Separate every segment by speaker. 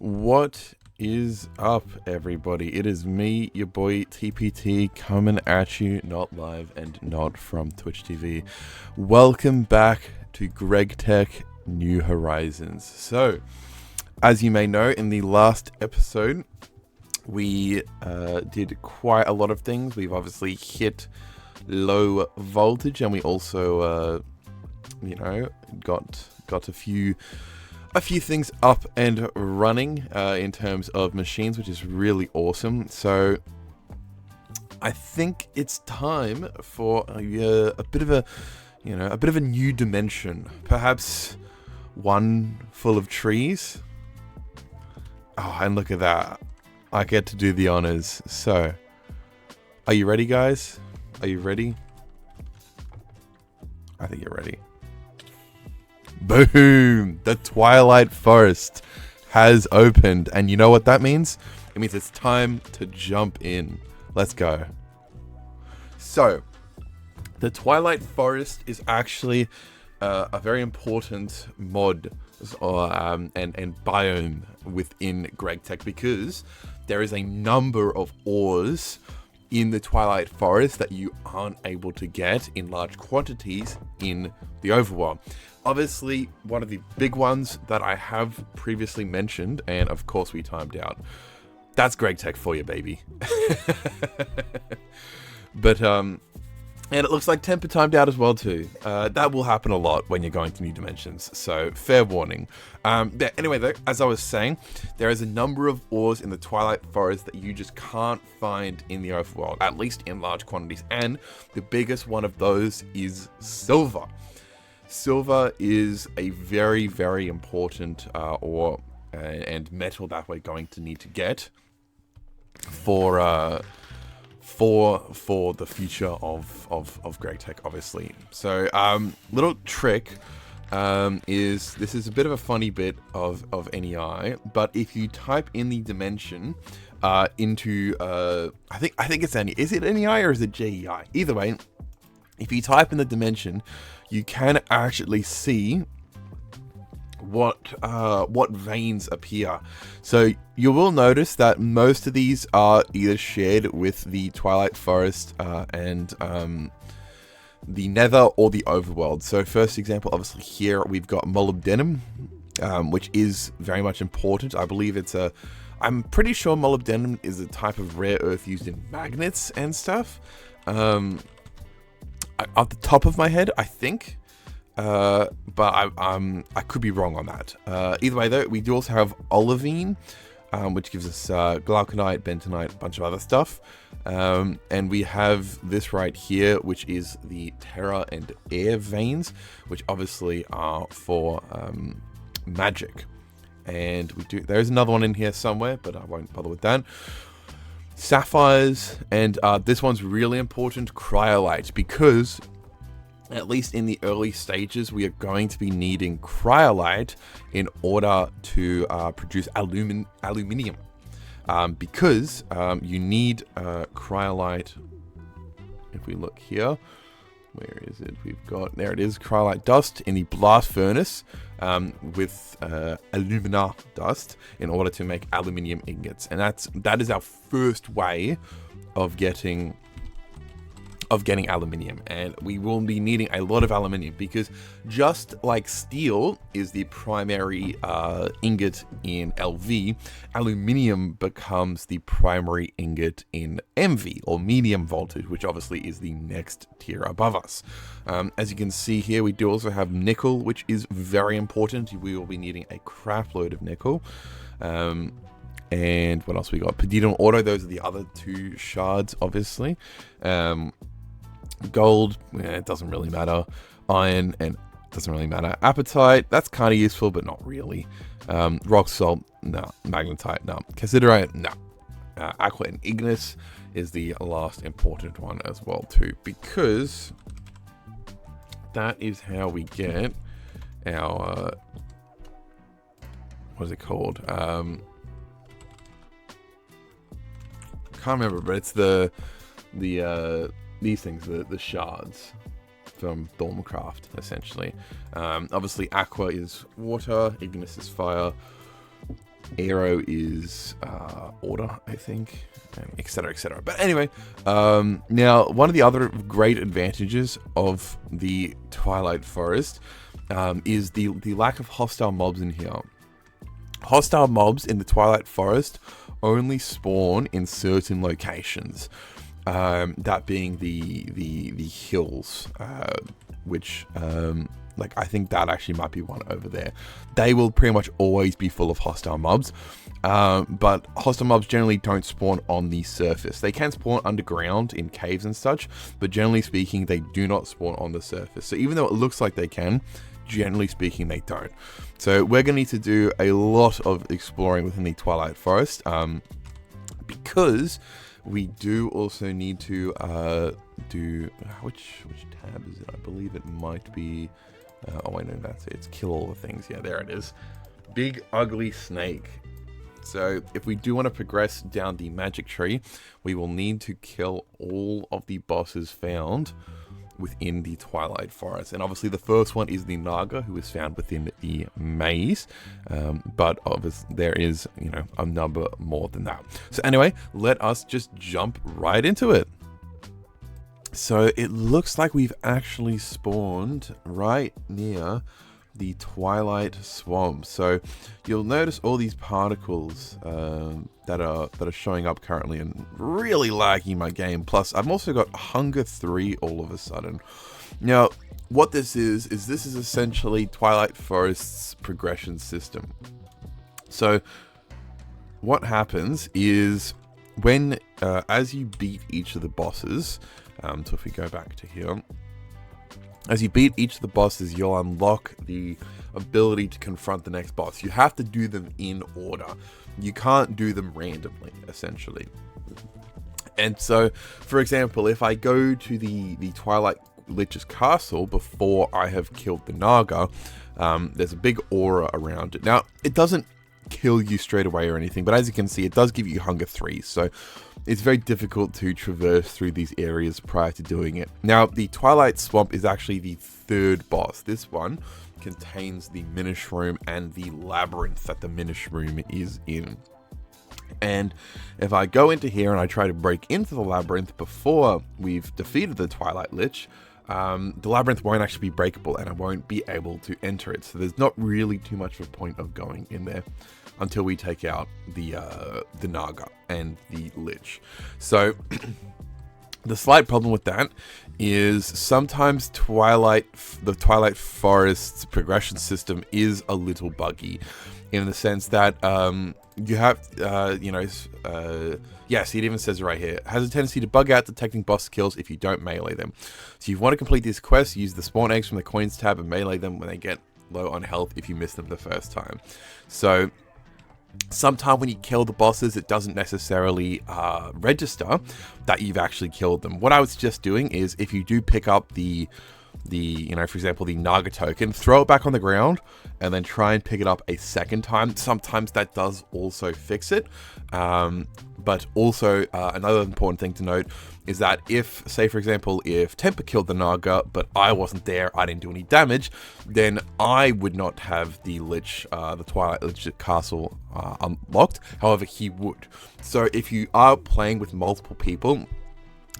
Speaker 1: What is up, everybody? It is me, your boy TPT, coming at you, not live and not from Twitch TV. Welcome back to Gregtech New Horizons. So, as you may know, in the last episode, we did quite a lot of things. We've obviously hit low voltage, and we also, got a few things up and running in terms of machines, which is really awesome. So I think it's time for a bit of a new dimension, perhaps one full of trees. Oh, and look at that. I get to do the honors. So, are you ready, guys? Are you ready? I think you're ready. Boom! The Twilight Forest has opened. And you know what that means? It means it's time to jump in. Let's go. So, the Twilight Forest is actually a very important mod and biome within Gregtech, because there is a number of ores in the Twilight Forest that you aren't able to get in large quantities in the overworld. Obviously, one of the big ones that I have previously mentioned, and of course we timed out, that's Gregtech for you, baby. But, and it looks like Temper timed out as well too. That will happen a lot when you're going to new dimensions, so fair warning. Anyway though, as I was saying, there is a number of ores in the Twilight Forest that you just can't find in the overworld, at least in large quantities, and the biggest one of those is silver. Silver is a very, very important ore and metal that we're going to need to get for the future of Gregtech, obviously. So, little trick is, this is a bit of a funny bit of NEI, but if you type in the dimension into I think it's NEI. Is it NEI or is it JEI? Either way, if you type in the dimension, you can actually see what veins appear. So you will notice that most of these are either shared with the Twilight Forest and the Nether or the Overworld. So first example, obviously here we've got molybdenum, which is very much important. I believe I'm pretty sure molybdenum is a type of rare earth used in magnets and stuff. Off the top of my head, I think. But I could be wrong on that. Either way though, we do also have olivine, which gives us glauconite, bentonite, a bunch of other stuff. And we have this right here, which is the terra and air veins, which obviously are for magic. And there's another one in here somewhere, but I won't bother with that. Sapphires, and this one's really important, cryolite, because at least in the early stages, we are going to be needing cryolite in order to produce aluminium. Because you need cryolite. If we look here, where is it? There it is, cryolite dust in the blast furnace with alumina dust in order to make aluminium ingots. And that is our first way of getting aluminium, and we will be needing a lot of aluminium, because just like steel is the primary ingot in LV, aluminium becomes the primary ingot in MV, or medium voltage, which obviously is the next tier above us. As you can see here, we do also have nickel, which is very important. We will be needing a crap load of nickel. And what else we got? Palladium auto, those are the other two shards, obviously. Gold, it doesn't really matter. Iron, and it doesn't really matter. Apatite, that's kind of useful, but not really. Rock salt, no. Magnetite, no. Cassiterite, no. Aqua and ignis is the last important one as well too, because that is how we get our what is it called? Can't remember, but it's these things, the shards from Thorncraft, essentially. Obviously, aqua is water, ignis is fire, Aero is order, I think, etc., etc. But anyway, now one of the other great advantages of the Twilight Forest is the lack of hostile mobs in here. Hostile mobs in the Twilight Forest only spawn in certain locations. That being the hills, which like I think that actually might be one over there. They will pretty much always be full of hostile mobs, but hostile mobs generally don't spawn on the surface. They can spawn underground in caves and such, but generally speaking, they do not spawn on the surface. So even though it looks like they can, generally speaking, they don't. So we're going to need to do a lot of exploring within the Twilight Forest, because we do also need to do which tab is it? I believe it might be. Oh, I know that's it. It's kill all the things. Yeah, there it is. Big ugly snake. So if we do want to progress down the magic tree, we will need to kill all of the bosses found within the Twilight Forest. And obviously the first one is the Naga, who is found within the maze. But obviously there is, you know, a number more than that. So anyway, let us just jump right into it. So it looks like we've actually spawned right near the Twilight Swamp. So you'll notice all these particles that are showing up currently and really lagging my game. Plus, I've also got Hunger 3 all of a sudden. Now, what this is this is essentially Twilight Forest's progression system. So what happens is when as you beat each of the bosses, so if we go back to here, as you beat each of the bosses, you'll unlock the ability to confront the next boss. You have to do them in order. You can't do them randomly, essentially. And so, for example, if I go to the Twilight Lich's castle before I have killed the Naga, there's a big aura around it. Now, it doesn't kill you straight away or anything, but as you can see, it does give you Hunger 3. So it's very difficult to traverse through these areas prior to doing it. Now, the Twilight Swamp is actually the third boss. This one contains the Minish Room and the labyrinth that the Minish Room is in. And if I go into here and I try to break into the labyrinth before we've defeated the Twilight Lich, the labyrinth won't actually be breakable and I won't be able to enter it. So there's not really too much of a point of going in there until we take out the Naga and the Lich. So the slight problem with that is sometimes the Twilight Forest's progression system is a little buggy, in the sense that you have, yes, it even says right here, has a tendency to bug out detecting boss kills if you don't melee them. So you want to complete this quest, use the spawn eggs from the coins tab and melee them when they get low on health if you miss them the first time. So sometime when you kill the bosses, it doesn't necessarily register that you've actually killed them. What I was just doing is, if you do pick up the for example, the Naga token, throw it back on the ground and then try and pick it up a second time. Sometimes that does also fix it. But also another important thing to note is that if, say for example, if Temper killed the Naga, but I wasn't there, I didn't do any damage, then I would not have the Lich, the Twilight Lich castle unlocked. However, he would. So if you are playing with multiple people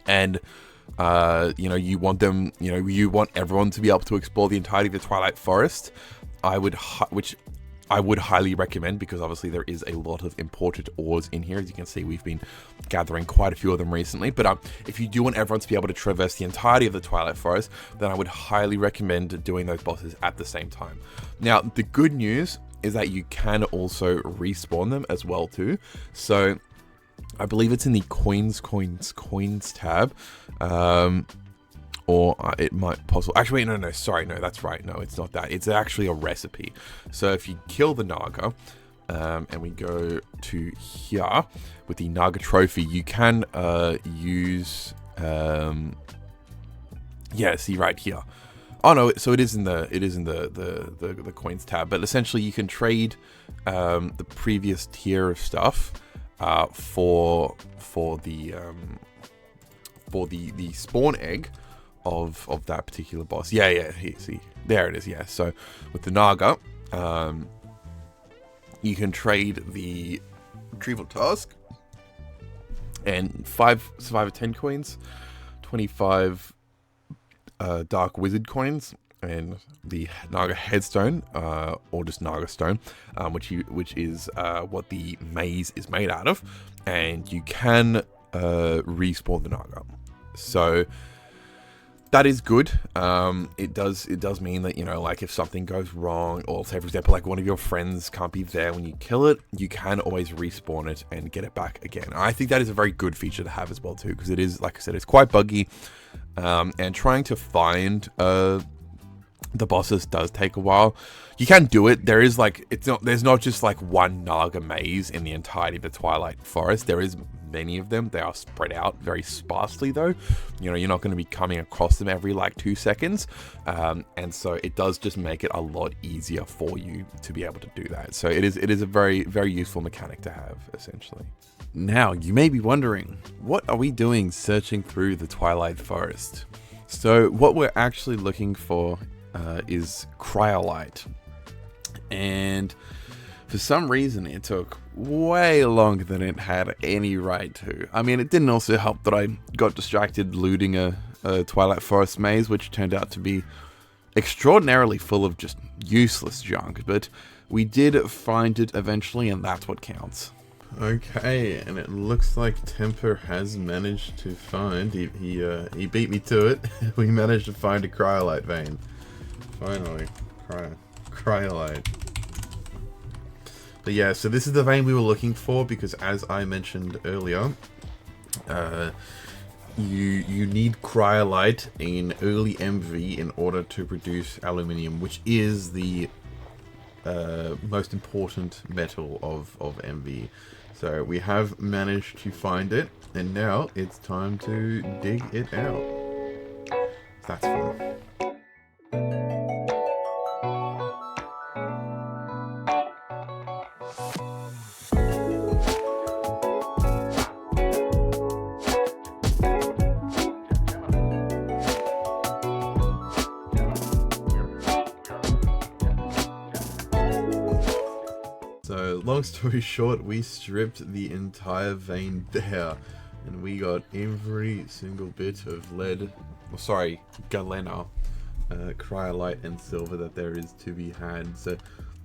Speaker 1: and you want them, you want everyone to be able to explore the entirety of the Twilight Forest, which I would highly recommend, because obviously there is a lot of imported ores in here. As you can see, we've been gathering quite a few of them recently. But if you do want everyone to be able to traverse the entirety of the Twilight Forest, then I would highly recommend doing those bosses at the same time. Now, the good news is that you can also respawn them as well too. So I believe it's in the coins tab. Or it might possibly... Actually, no, sorry, no, that's right. No, it's not that. It's actually a recipe. So if you kill the Naga, and we go to here with the Naga trophy, you can use... yeah, see right here. Oh no, so it is in the coins tab. But essentially, you can trade the previous tier of stuff for the spawn egg of that particular boss. Yeah, here, see, there it is. Yeah, so with the Naga, you can trade the Retrieval Task and 5 Survivor 10 coins, 25 Dark Wizard coins, and the Naga Headstone, or just Naga Stone, which is what the maze is made out of, and you can respawn the Naga. So that is good. It does mean that, you know, like if something goes wrong, or say for example like one of your friends can't be there when you kill it, you can always respawn it and get it back again. I think that is a very good feature to have as well too, because it is, like I said, it's quite buggy, and trying to find the bosses does take a while. You can do it. There is like, there's not just like one Naga maze in the entirety of the Twilight Forest. There is many of them. They are spread out very sparsely though. You know, you're not going to be coming across them every like 2 seconds. And so it does just make it a lot easier for you to be able to do that. So it is a very, very useful mechanic to have, essentially. Now, you may be wondering, what are we doing searching through the Twilight Forest? So what we're actually looking for is cryolite, and for some reason it took way longer than it had any right to. I mean, it didn't also help that I got distracted looting a Twilight Forest maze, which turned out to be extraordinarily full of just useless junk, but we did find it eventually, and that's what counts. Okay, and it looks like Temper has managed to find, he beat me to it. We managed to find a cryolite vein. Finally, cryolite. But yeah, so this is the vein we were looking for, because as I mentioned earlier, you need cryolite in early MV in order to produce aluminium, which is the most important metal of MV. So we have managed to find it, and now it's time to dig it out. That's fun. So, long story short, we stripped the entire vein bare, and we got every single bit of lead, galena, cryolite and silver that there is to be had. So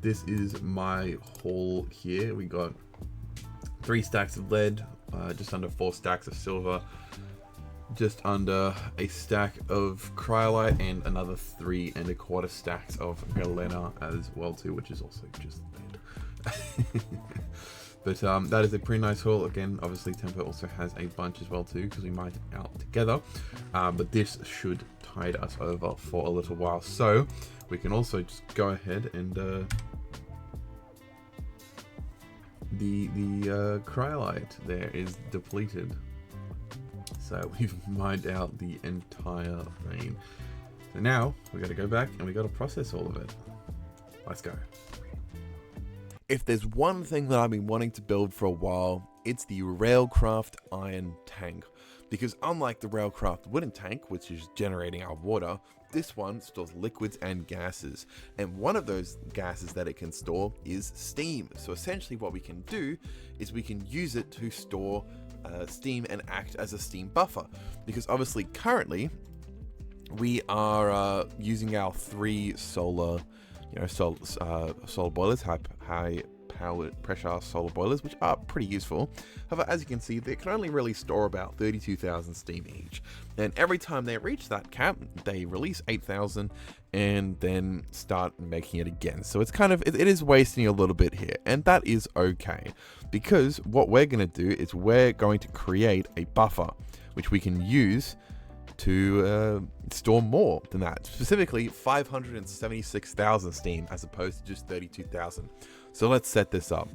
Speaker 1: this is my haul here. We got 3 stacks of lead, just under 4 stacks of silver, just under a stack of cryolite, and another 3 1/4 stacks of galena as well too, which is also just lead. But that is a pretty nice haul. Again, obviously Temper also has a bunch as well too, because we mined it out together, but this should tide us over for a little while. So we can also just go ahead and the cryolite there is depleted, so we've mined out the entire vein. So now we got to go back and we got to process all of it. Let's go. If there's one thing that I've been wanting to build for a while, it's the Railcraft Iron Tank. Because unlike the Railcraft Wooden Tank, which is generating our water, this one stores liquids and gases. And one of those gases that it can store is steam. So essentially what we can do is we can use it to store steam and act as a steam buffer. Because obviously currently we are using our 3 solar solar boilers, high powered pressure solar boilers, which are pretty useful. However, as you can see, they can only really store about 32,000 steam each. And every time they reach that cap, they release 8,000 and then start making it again. So it's kind of, it is wasting a little bit here, and that is okay, because what we're going to do is we're going to create a buffer which we can use to store more than that, specifically 576,000 steam as opposed to just 32,000. So let's set this up.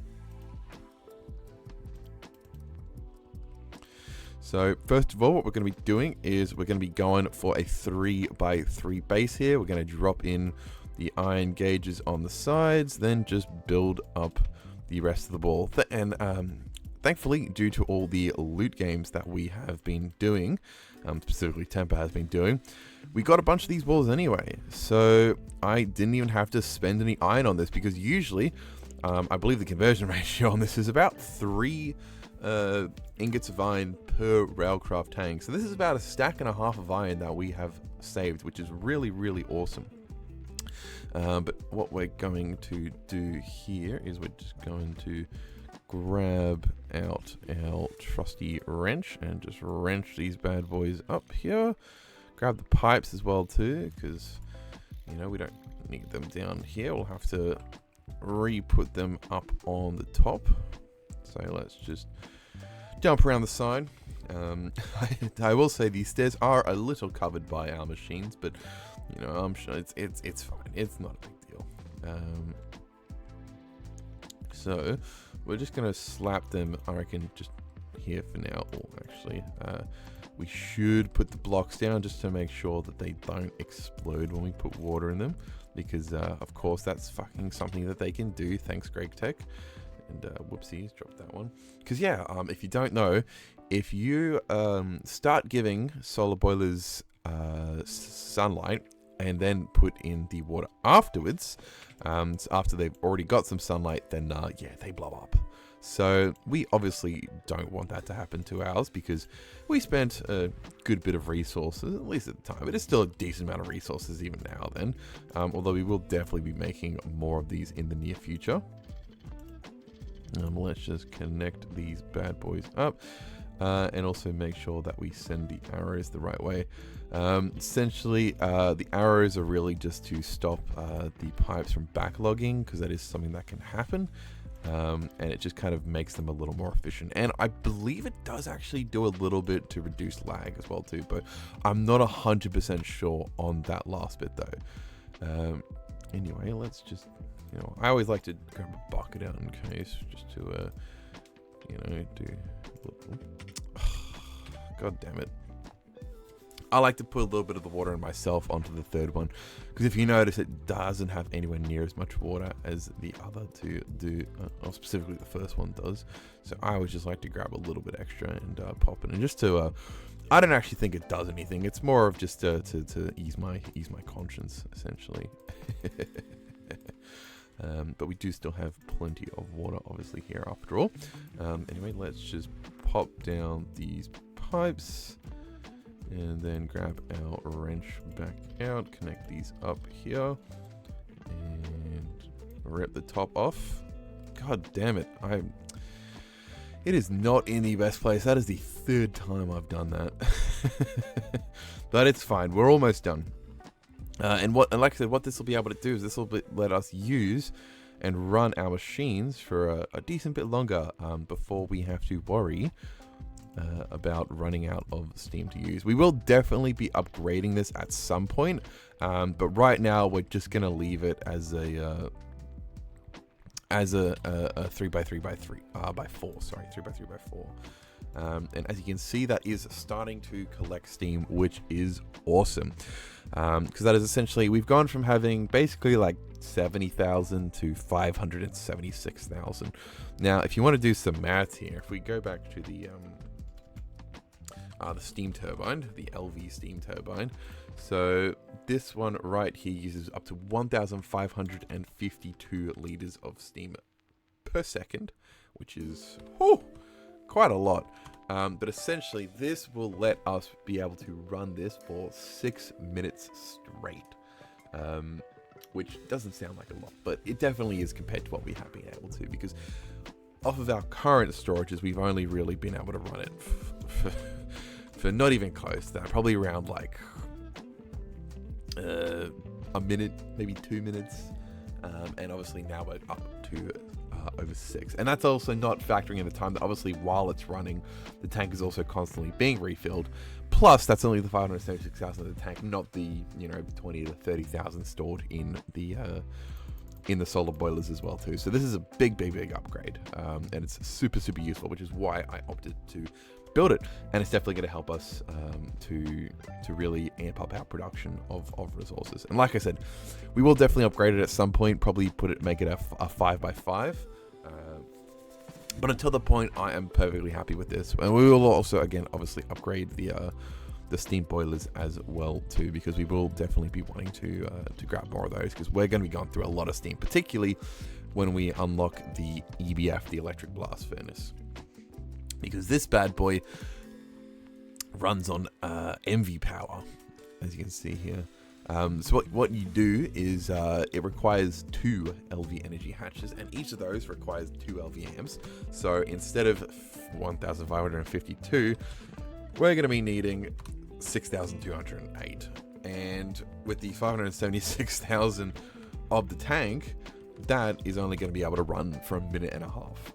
Speaker 1: So first of all, what we're going to be doing is we're going to be going for a 3x3 base here. We're going to drop in the iron gauges on the sides, then just build up the rest of the ball. And thankfully, due to all the loot games that we have been doing, specifically Temper has been doing, we got a bunch of these walls anyway. So I didn't even have to spend any iron on this, because usually I believe the conversion ratio on this is about 3 ingots of iron per railcraft tank. So this is about a stack and a half of iron that we have saved, which is really, really awesome. But what we're going to do here is we're just going to grab out our trusty wrench and just wrench these bad boys up here. Grab the pipes as well too, because you know we don't need them down here. We'll have to re-put them up on the top. So let's just jump around the side. I will say these stairs are a little covered by our machines, but you know, I'm sure it's fine. It's not a big deal. So we're just gonna slap them, I reckon, just here for now. Or actually, we should put the blocks down just to make sure that they don't explode when we put water in them, because of course that's fucking something that they can do. Thanks, Gregtech. And whoopsies, dropped that one. Because yeah, if you don't know, if you start giving solar boilers sunlight and then put in the water afterwards, after they've already got some sunlight, then yeah, they blow up. So we obviously don't want that to happen to ours, because we spent a good bit of resources, at least at the time. It is still a decent amount of resources even now then, although we will definitely be making more of these in the near future. Let's just connect these bad boys up, and also make sure that we send the arrows the right way. Essentially, the arrows are really just to stop the pipes from backlogging, because that is something that can happen, and it just kind of makes them a little more efficient. And I believe it does actually do a little bit to reduce lag as well too, but I'm not 100% sure on that last bit though. Anyway, let's just, you know, I always like to grab a bucket out in case, just to, you know, do. God damn it. I like to put a little bit of the water in myself onto the third one, because if you notice, it doesn't have anywhere near as much water as the other two do, or specifically the first one does. So I always just like to grab a little bit extra and pop it in, just to. I don't actually think it does anything. It's more of just to ease my conscience, essentially. But we do still have plenty of water, obviously, here after all. Anyway, let's just pop down these pipes and then grab our wrench back out, connect these up here, and rip the top off. God damn it. It is not in the best place. That is the third time I've done that. But it's fine. We're almost done. And like I said, what this will be able to do is this will let us use and run our machines for a decent bit longer before we have to worry about running out of steam to use. We will definitely be upgrading this at some point, but right now we're just going to leave it as a 3x3x4, sorry, 3x3x4. And as you can see, that is starting to collect steam, which is awesome, because that is essentially, we've gone from having basically like 70,000 to 576,000. Now, if you want to do some math here, if we go back to the steam turbine, the LV steam turbine, so this one right here uses up to 1,552 liters of steam per second, which is quite a lot. But essentially, this will let us be able to run this for 6 minutes straight, which doesn't sound like a lot, but it definitely is compared to what we have been able to, because off of our current storages, we've only really been able to run it for not even close to that, probably around like a minute, maybe 2 minutes, and obviously now we're up to over 6, and that's also not factoring in the time that obviously while it's running, the tank is also constantly being refilled. Plus, that's only the 576,000 of the tank, not the 20 to 30,000 stored in the solar boilers as well too. So this is a big upgrade, and it's super useful, which is why I opted to build it, and it's definitely going to help us to really amp up our production of resources. And like I said, we will definitely upgrade it at some point, probably make it a 5x5, but until the point, I am perfectly happy with this. And we will also, again, obviously upgrade the steam boilers as well too, because we will definitely be wanting to grab more of those, because we're going to be going through a lot of steam, particularly when we unlock the EBF, the electric blast furnace, because this bad boy runs on MV power, as you can see here. So what you do is it requires 2 LV energy hatches, and each of those requires 2 LV amps. So instead of 1,552, we're going to be needing 6,208. And with the 576,000 of the tank, that is only going to be able to run for a minute and a half.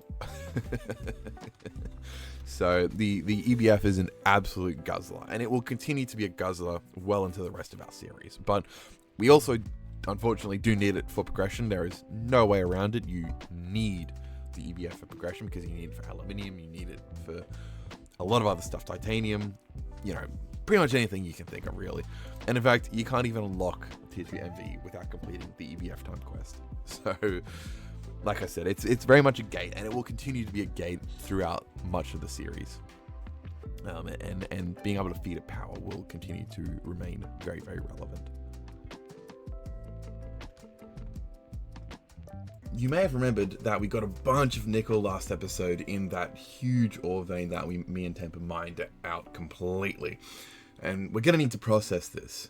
Speaker 1: So the EBF is an absolute guzzler, and it will continue to be a guzzler well into the rest of our series. But we also, unfortunately, do need it for progression. There is no way around it. You need the EBF for progression because you need it for aluminium, you need it for a lot of other stuff, titanium, you know, pretty much anything you can think of, really. And in fact, you can't even unlock Tier 2 MV without completing the EBF time quest. So, like I said, it's very much a gate, and it will continue to be a gate throughout much of the series. And being able to feed it power will continue to remain very, very relevant. You may have remembered that we got a bunch of nickel last episode in that huge ore vein that me and Temper mined out completely. And we're going to need to process this.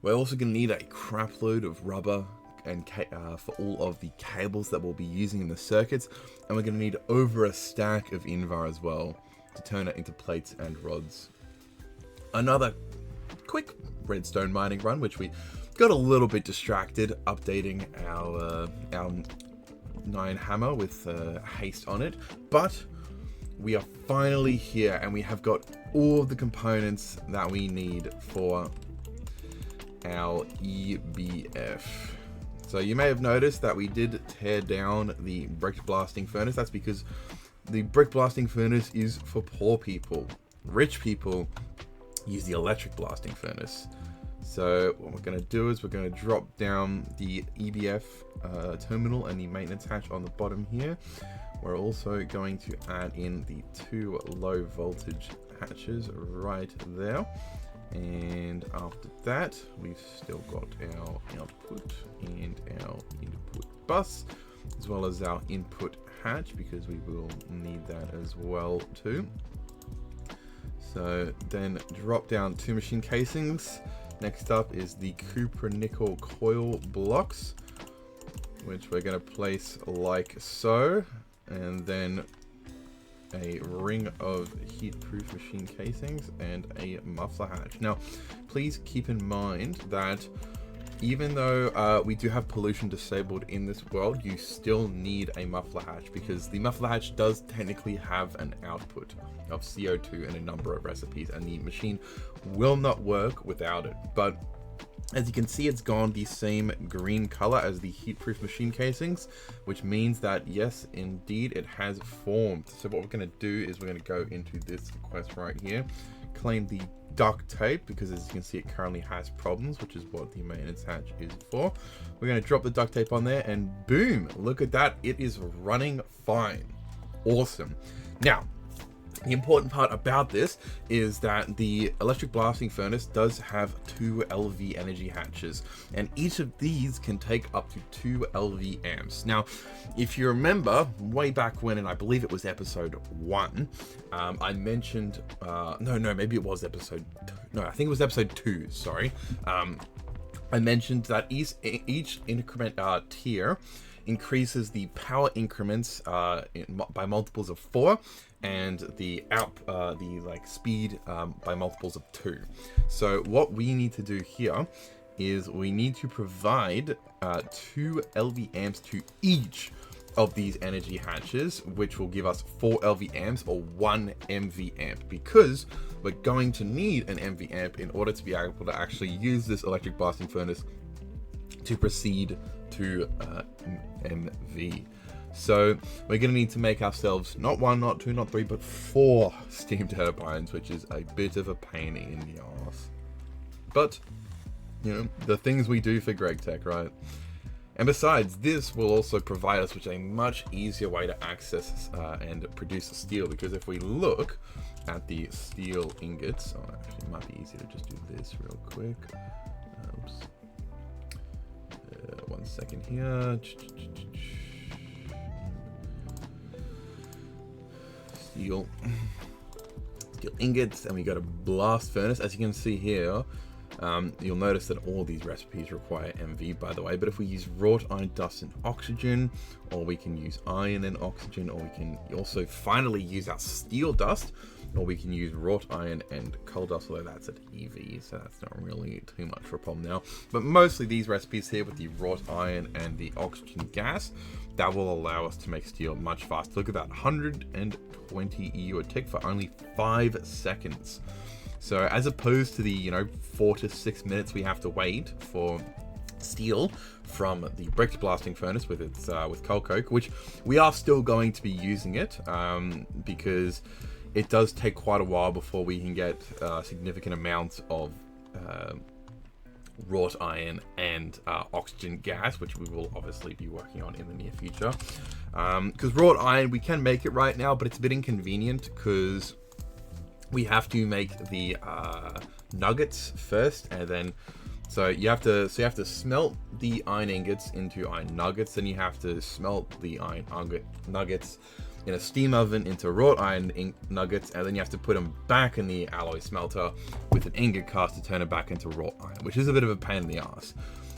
Speaker 1: We're also going to need a crap load of rubber and for all of the cables that we'll be using in the circuits, and we're going to need over a stack of Invar as well to turn it into plates and rods. Another quick redstone mining run, which we got a little bit distracted updating our 9 hammer with haste on it, but we are finally here, and we have got all of the components that we need for our EBF. So you may have noticed that we did tear down the brick blasting furnace. That's because the brick blasting furnace is for poor people. Rich people use the electric blasting furnace. So what we're going to do is we're going to drop down the EBF terminal and the maintenance hatch on the bottom here. We're also going to add in the 2 low voltage hatches right there. And after that, we've still got our output and our input bus, as well as our input hatch, because we will need that as well too. So then drop down 2 machine casings. Next up is the copper nickel coil blocks, which we're going to place like so, and then a ring of heat-proof machine casings and a muffler hatch. Now, please keep in mind that even though we do have pollution disabled in this world, you still need a muffler hatch, because the muffler hatch does technically have an output of CO2 in a number of recipes, and the machine will not work without it. But as you can see, it's gone the same green color as the heat-proof machine casings, which means that yes, indeed, it has formed. So what we're going to do is we're going to go into this quest right here, claim the duct tape, because as you can see, it currently has problems, which is what the maintenance hatch is for. We're going to drop the duct tape on there, and boom, look at that. It is running fine. Awesome. Now, the important part about this is that the electric blasting furnace does have 2 LV energy hatches, and each of these can take up to 2 LV amps. Now, if you remember way back when, and I believe it was episode 1, I mentioned, maybe it was episode 2. No, I think it was episode 2, sorry. I mentioned that each increment tier increases the power increments by multiples of 4, and the speed by multiples of 2. So what we need to do here is we need to provide 2 LV amps to each of these energy hatches, which will give us 4 LV amps or 1 MV amp, because we're going to need an MV amp in order to be able to actually use this electric blasting furnace to proceed to MV. So we're going to need to make ourselves not 1, not 2, not 3, but 4 steam turbines, which is a bit of a pain in the arse. But, you know, the things we do for Gregtech, right? And besides, this will also provide us with a much easier way to access and produce steel, because if we look at the steel ingots, actually it might be easier to just do this real quick. Oops. 1 second here. steel ingots, and we got a blast furnace. As you can see here, you'll notice that all these recipes require MV, by the way, but if we use wrought iron dust and oxygen, or we can use iron and oxygen, or we can also finally use our steel dust, or we can use wrought iron and coal dust, although that's at EV, so that's not really too much of a problem now. But mostly these recipes here with the wrought iron and the oxygen gas, that will allow us to make steel much faster. Look at that, 120 EU a tick for only 5 seconds. So as opposed to the 4 to 6 minutes we have to wait for steel from the brick blasting furnace with its with coal coke, which we are still going to be using it because it does take quite a while before we can get significant amounts of wrought iron and oxygen gas, which we will obviously be working on in the near future. Because wrought iron, we can make it right now, but it's a bit inconvenient because we have to make the nuggets first, and then so you have to smelt the iron ingots into iron nuggets, then you have to smelt the iron nuggets in a steam oven into wrought iron nuggets, and then you have to put them back in the alloy smelter with an ingot cast to turn it back into wrought iron, which is a bit of a pain in the ass.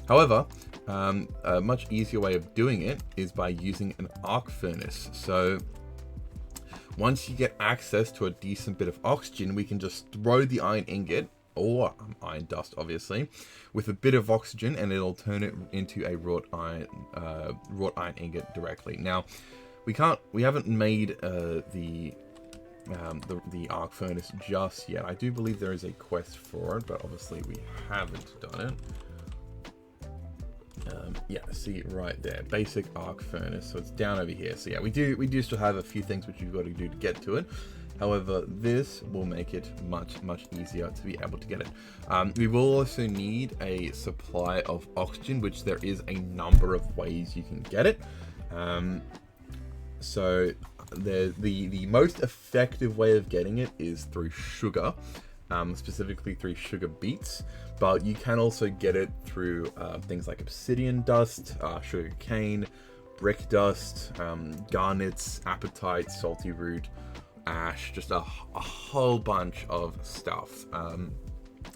Speaker 1: However, a much easier way of doing it is by using an arc furnace. So once you get access to a decent bit of oxygen, we can just throw the iron ingot, or iron dust obviously, with a bit of oxygen, and it'll turn it into a wrought iron ingot directly. Now, we haven't made the arc furnace just yet. I do believe there is a quest for it, but obviously we haven't done it. Yeah, see right there, basic arc furnace. So it's down over here. So yeah, we do still have a few things which we've got to do to get to it. However, this will make it much easier to be able to get it. We will also need a supply of oxygen, which there is a number of ways you can get it. So the most effective way of getting it is through sugar, specifically through sugar beets, but you can also get it through things like obsidian dust, sugar cane, brick dust, garnets, apatite, salty root, ash, just a whole bunch of stuff.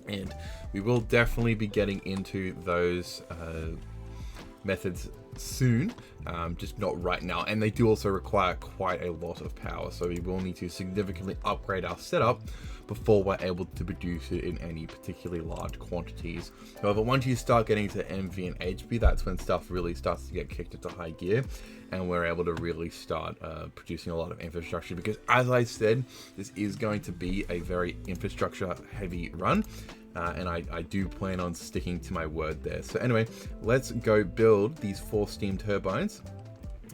Speaker 1: And we will definitely be getting into those methods soon, just not right now, and they do also require quite a lot of power, so we will need to significantly upgrade our setup before we're able to produce it in any particularly large quantities. However, once you start getting to MV and HP, that's when stuff really starts to get kicked into high gear, and we're able to really start producing a lot of infrastructure, because as I said, this is going to be a very infrastructure heavy run. And I do plan on sticking to my word there. So anyway, let's go build these 4 steam turbines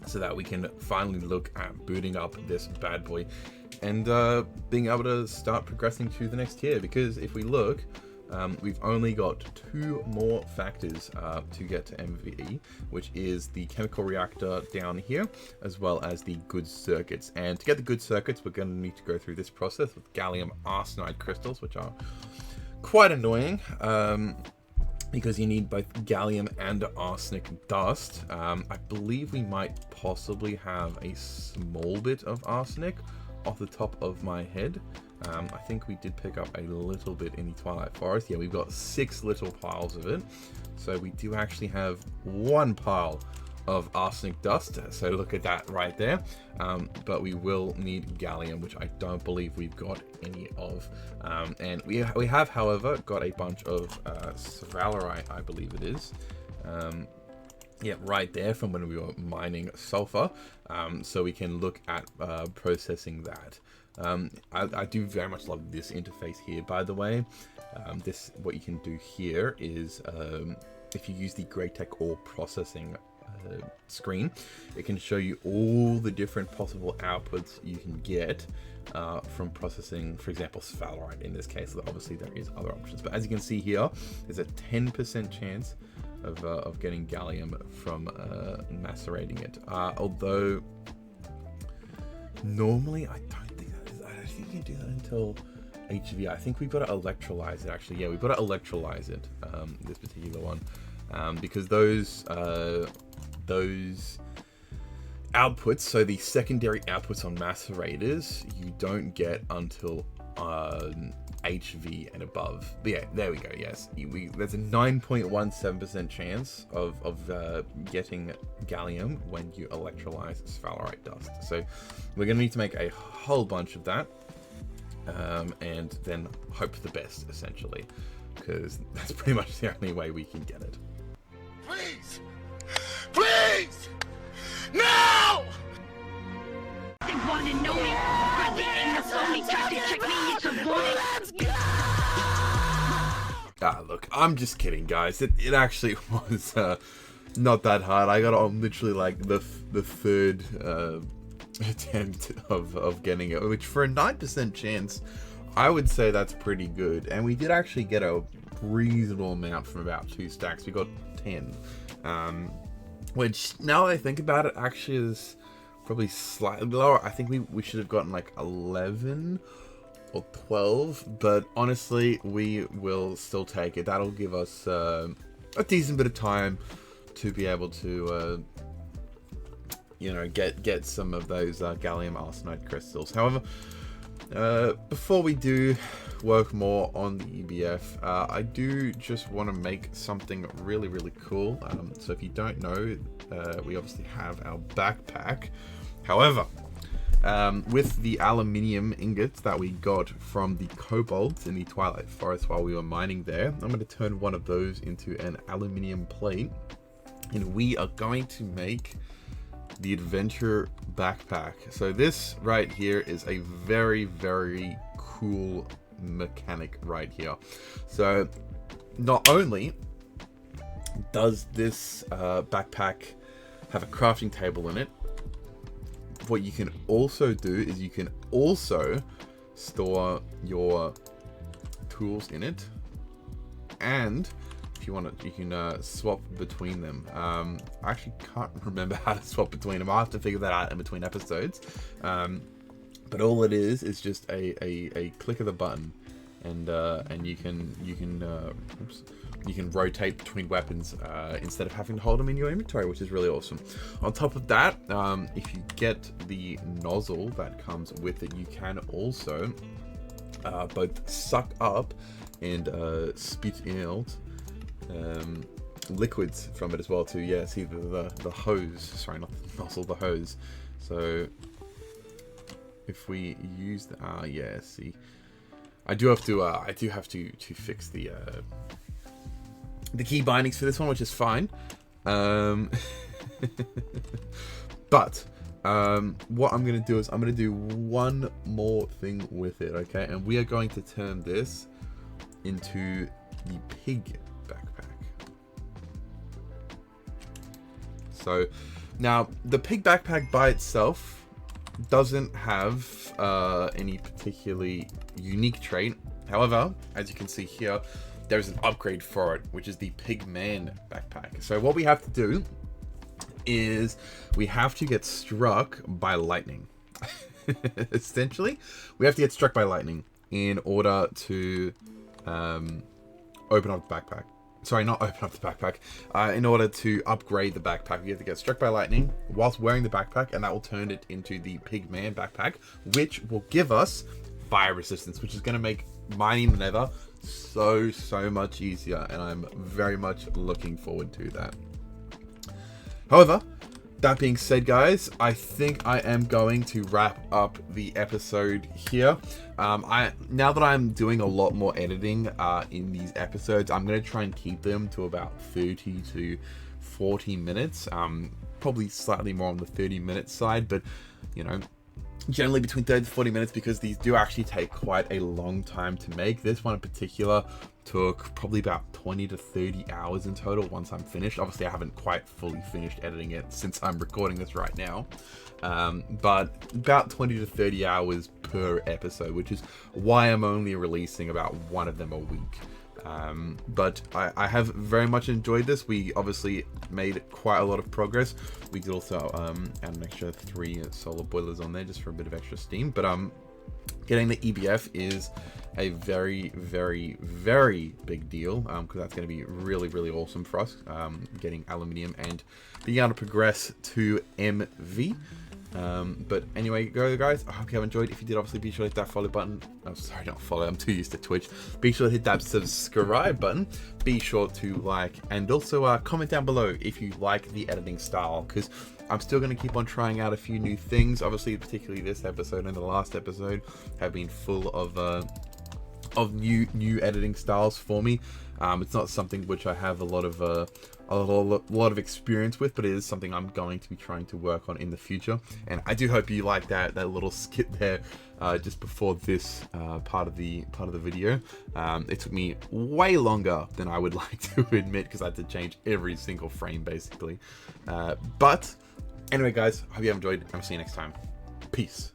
Speaker 1: so that we can finally look at booting up this bad boy and being able to start progressing to the next tier. Because if we look, we've only got 2 more factors to get to MVE, which is the chemical reactor down here, as well as the good circuits. And to get the good circuits, we're going to need to go through this process with gallium arsenide crystals, which are quite annoying, because you need both gallium and arsenic dust. I believe we might possibly have a small bit of arsenic off the top of my head. I think we did pick up a little bit in the Twilight Forest. Yeah, we've got 6 little piles of it. So we do actually have 1 pile of arsenic dust, so look at that right there. But we will need gallium, which I don't believe we've got any of, and we have, however, got a bunch of sphalerite, I believe it is. Yeah, right there from when we were mining sulfur, so we can look at processing that. I do very much love this interface here, by the way. What you can do here is, if you use the Gregtech ore processing screen, it can show you all the different possible outputs you can get from processing, for example, sphalerite in this case. Obviously there is other options, but as you can see here, there's a 10% chance of getting gallium from macerating it, although normally I don't think you can do that until HV. I think we've got to electrolyze it, actually. Yeah, we've got to electrolyze it, this particular one, because those outputs, so the secondary outputs on macerators, you don't get until HV and above. But yeah, there we go. Yes, there's a 9.17% chance of getting gallium when you electrolyze sphalerite dust. So we're going to need to make a whole bunch of that, and then hope for the best, essentially, because that's pretty much the only way we can get it.
Speaker 2: Please! Please! No!
Speaker 3: They wanna know me. Are they in the only try to trick me into wanting?
Speaker 2: Let's go!
Speaker 1: Look, I'm just kidding, guys. It actually was not that hard. I got on literally like the third attempt of getting it, which for a 9% chance, I would say that's pretty good. And we did actually get a reasonable amount from about 2 stacks. We got 10. Which, now that I think about it, actually is probably slightly lower. I think we should have gotten like 11 or 12, but honestly, we will still take it. That'll give us a decent bit of time to be able to, you know, get some of those gallium arsenide crystals. However, before we do work more on the EBF, I do just want to make something really, really cool. So if you don't know, we obviously have our backpack. However, with the aluminium ingots that we got from the kobolds in the Twilight Forest while we were mining there, I'm going to turn one of those into an aluminium plate, and we are going to make the adventure backpack. So this right here is a very, very cool mechanic right here. So not only does this backpack have a crafting table in it, what you can also do is you can also store your tools in it, and if you want to, you can swap between them. I actually can't remember how to swap between them. I'll have to figure that out in between episodes. But all it is just a click of the button, and you can rotate between weapons instead of having to hold them in your inventory, which is really awesome. On top of that, if you get the nozzle that comes with it, you can also both suck up and spit out liquids from it as well too. Yeah, see the hose, sorry, not the nozzle, the hose. So if we use the yeah, see, I do have to fix the key bindings for this one, which is fine. But what I'm gonna do is I'm gonna do one more thing with it, okay? And we are going to turn this into the pig backpack. So now the pig backpack by itself doesn't have any particularly unique trait. However, as you can see here, there's an upgrade for it, which is the Pigman backpack. So what we have to do is we have to get struck by lightning. Essentially, we have to get struck by lightning in order to open up the backpack. Sorry, not open up the backpack. In order to upgrade the backpack, you have to get struck by lightning whilst wearing the backpack, and that will turn it into the Pigman backpack, which will give us fire resistance, which is going to make mining the nether so much easier, and I'm very much looking forward to that. However, that being said, guys, I think I am going to wrap up the episode here. Now that I'm doing a lot more editing in these episodes, I'm going to try and keep them to about 30 to 40 minutes. Probably slightly more on the 30-minute side, but you know, generally between 30 to 40 minutes, because these do actually take quite a long time to make. This one in particular took probably about 20 to 30 hours in total once I'm finished. Obviously, I haven't quite fully finished editing it since I'm recording this right now. But about 20 to 30 hours per episode, which is why I'm only releasing about one of them a week. But I have very much enjoyed this. We obviously made quite a lot of progress. We did also add an extra 3 solar boilers on there just for a bit of extra steam. But getting the EBF is a very, very, very big deal, because that's going to be really, really awesome for us, getting aluminium and being able to progress to MV. But anyway, guys, I hope you have enjoyed. If you did, obviously be sure to hit that follow button. Oh, sorry, not follow, I'm too used to Twitch. Be sure to hit that subscribe button. Be sure to like, and also comment down below if you like the editing style, because I'm still going to keep on trying out a few new things. Obviously, particularly this episode and the last episode have been full of new editing styles for me. It's not something which I have a lot of experience with, but it is something I'm going to be trying to work on in the future. And I do hope you like that little skit there just before this part of the video. It took me way longer than I would like to admit, because I had to change every single frame basically. But anyway, guys, hope you have enjoyed, and I'll see you next time. Peace.